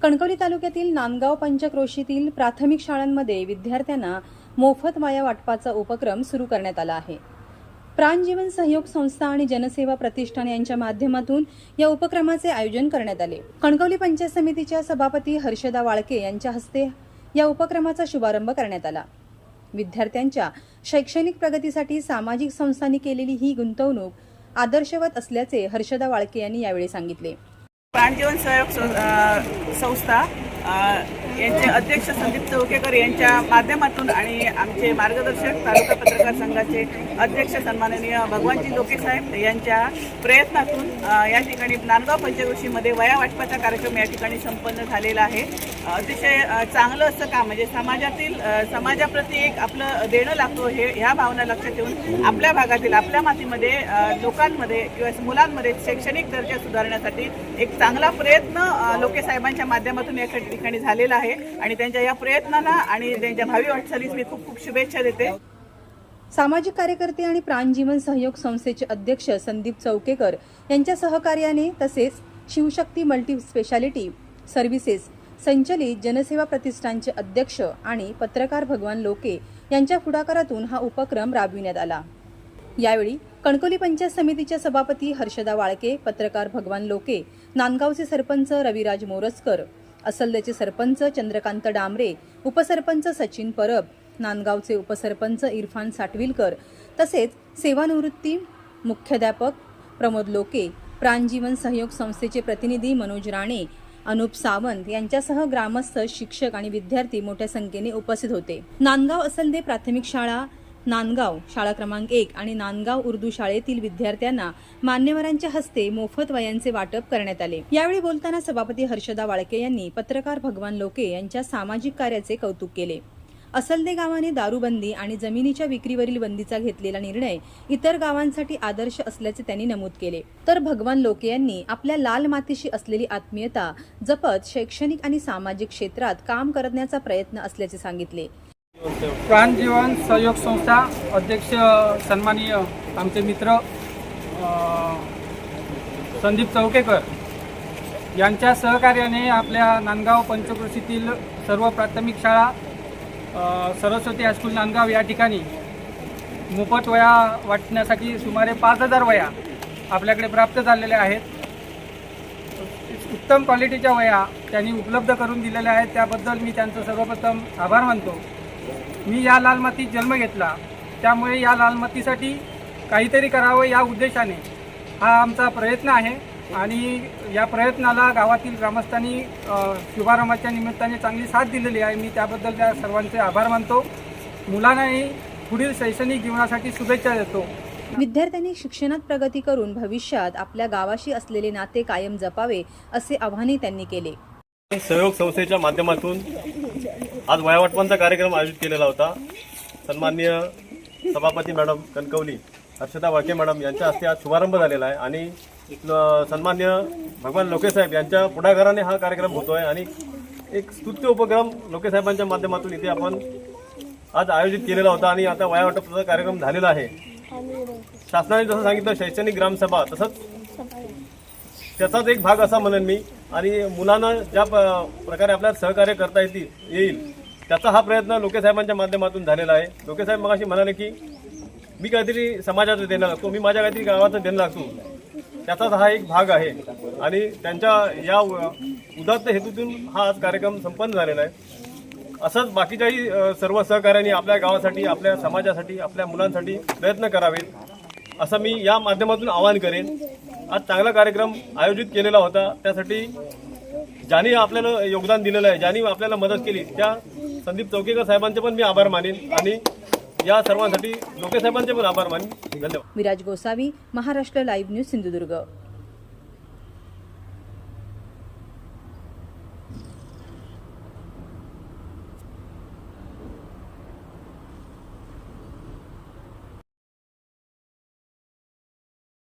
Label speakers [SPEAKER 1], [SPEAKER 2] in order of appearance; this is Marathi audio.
[SPEAKER 1] कणकवली तालुक्यातील नांदगाव पंचक्रोशीतील प्राथमिक शाळांमध्ये विद्यार्थ्यांना मोफत वाया वाटपाचा उपक्रम सुरू करण्यात आला आहे। प्राणजीवन सहयोग संस्था आणि जनसेवा प्रतिष्ठान यांच्या माध्यमातून या उपक्रमाचे आयोजन करण्यात आले। कणकवली पंचायत समितीच्या सभापती हर्षदा वाळके यांच्या हस्ते या उपक्रमाचा शुभारंभ करण्यात आला। विद्यार्थ्यांच्या शैक्षणिक प्रगतीसाठी सामाजिक संस्थांनी केलेली ही गुंतवणूक आदर्शवत असल्याचे हर्षदा वाळके यांनी यावेळी सांगितले।
[SPEAKER 2] प्राणजीवन सहयोग संस्था यांचे अध्यक्ष संदीप चौकेकर यांच्या माध्यमातून आणि आमचे मार्गदर्शक तालुका पत्रकार संघाचे अध्यक्ष सन्माननीय भगवानजी लोके साहेब यांच्या प्रयत्नातून या ठिकाणी नांदगाव पंचक्रोशीमध्ये वया वाटपाचा कार्यक्रम या ठिकाणी संपन्न झालेला आहे। अतिशय चांगलं असं काम म्हणजे समाजाप्रती एक आपलं देणं लागतो ह्या भावना लक्षात ठेवून आपल्या भागातील आपल्या मातीमध्ये लोकांमध्ये किंवा मुलांमध्ये शैक्षणिक दर्जा सुधारण्यासाठी एक चांगला प्रयत्न लोके साहेबांच्या माध्यमातून या ठिकाणी झालेला आहे आणि त्यांच्या या प्रयत्नांना आणि त्यांच्या भावी वाटचालीस मी खूप खूप शुभेच्छा देते।
[SPEAKER 1] सामाजिक कार्यकर्ते आणि प्राणजीवन सहयोग संस्थेचे अध्यक्ष संदीप चौकेकर यांच्या सहकार्याने तसेच शिवशक्ती मल्टी स्पेशालिटी सर्व्हिसेस संचलित जनसेवा प्रतिष्ठानचे अध्यक्ष आणि पत्रकार भगवान लोके यांच्या पुढाकारातून हा उपक्रम राबविण्यात आला। यावेळी कणकवली पंचायत समितीच्या सभापती हर्षदा वाळके, पत्रकार भगवान लोके, नांदगावचे सरपंच रविराज मोरजकर, असलदेचे सरपंच चंद्रकांत डांबरे, उपसरपंच सचिन परब, नांदगावचे उपसरपंच इरफान साटविलकर तसेच सेवानिवृत्ती मुख्याध्यापक प्रमोद लोके, प्राणजीवन सहयोग संस्थेचे प्रतिनिधी मनोज राणे, अनुप सावंत यांच्यासह ग्रामस्थ, शिक्षक आणि विद्यार्थी मोठ्या संख्येने उपस्थित होते। नांदगाव असलदे प्राथमिक शाळा, नांदगाव शाळा क्रमांक 1 आणि नांदगाव उर्दू शाळेतील विद्यार्थ्यांना मान्यवरांच्या हस्ते मोफत वह्यांचे वाटप करण्यात आले। यावेळी बोलताना सभापती हर्षदा वाळके यांनी पत्रकार भगवान लोके यांच्या सामाजिक कार्याचे कौतुक केले। असलदे गावाने दारूबंदी आणि जमिनीच्या विक्रीवरील बंदीचा घेतलेला निर्णय इतर गावांसाठी आदर्श असल्याचे त्यांनी नमूद केले। तर भगवान लोके यांनी आपल्या लाल मातीशी असलेली आत्मीयता जपत शैक्षणिक आणि सामाजिक क्षेत्रात काम करण्याचा प्रयत्न असल्याचे सांगितले।
[SPEAKER 3] प्राणजीवन सहयोग संस्था अध्यक्ष सन्माननीय आमचे मित्र संदीप चौकेकर यांच्या सहकार्याने आपल्या नांदगाव पंचक्रोशीतील सर्व प्राथमिक शाळा, सरस्वती हायस्कूल नांदगाव या ठिकाणी मोफत वह्या वाटण्यासाठी सुमारे 5000 वह्या आपल्याकडे प्राप्त झालेल्या आहेत। उत्तम क्वालिटीच्या वह्या त्यांनी उपलब्ध करून दिलेल्या आहेत, त्याबद्दल मी त्यांचं सर्वप्रथम आभार मानतो। मी या लाल मातीत जन्म घेतला, त्यामुळे या लाल मातीसाठी काहीतरी करावं या उद्देशाने हा आमचा प्रयत्न आहे आणि या प्रयत्नाला गावातील ग्रामस्थांनी शुभारंभाच्या निमित्ताने चांगली साथ दिलेली आहे। मी त्याबद्दल त्या सर्वांचे आभार मानतो। मुलांनाही पुढील शैक्षणिक जीवनासाठी शुभेच्छा देतो।
[SPEAKER 1] विद्यार्थ्यांनी शिक्षणात प्रगती करून भविष्यात आपल्या गावाशी असलेले नाते कायम जपावे असे आवाहनही त्यांनी केले।
[SPEAKER 4] सहयोग संस्थेच्या माध्यमातून आज वह्या वाटपांचा कार्यक्रम आयोजित केलेला होता। सन्माननीय सभापती मॅडम कणकवली हर्षदा वाळके मॅडम यांच्या हस्ते आज शुभारंभ झालेला आहे आणि सन्माननीय भगवान लोके साहेब यांच्या पुढाकाराने हा कार्यक्रम होतोय आणि एक स्तुत्य उपक्रम लोके साहेबांच्या माध्यमातून इथे आपण आज आयोजित केलेला होता आणि आता वह्या वाटपाचा कार्यक्रम झालेला आहे। शासनाने जसं सांगितलं शैक्षणिक ग्रामसभा, तसंच त्याचाच एक भाग असा म्हणेन मी आणि मुलांना ज्या प्रकारे आपल्याला सहकार्य करता येईल त्याचा हा प्रयत्न लोके साहेबांच्या माध्यमातून झालेला आहे। लोके साहेब मगाशी म्हणाले की मी काहीतरी समाजाचं देणं लागतो, मी माझ्या काहीतरी गावाचं देणं लागतो, त्याचाच हा एक भाग आहे आणि त्यांच्या या उदात्त हेतूतून हा आज कार्यक्रम संपन्न झालेला आहे। असंच बाकीच्याही सर्व सहकार्यांनी आपल्या गावासाठी, आपल्या समाजासाठी, आपल्या मुलांसाठी प्रयत्न करावेत असं मी या माध्यमातून आवाहन करेन। आज चांगला कार्यक्रम आयोजित केलेला होता, त्यासाठी ज्यांनी आपल्याला योगदान दिलेलं आहे, ज्यांनी आपल्याला मदत केली त्या संदीप चौकेकर साहेबांचे पण मी आभार मानेन आणि या सर्वांसाठी लोके साहेबांचे पण आभार मानेन। धन्यवाद।
[SPEAKER 1] Viraj Gosavi, Maharashtra live news, Sindhudurg.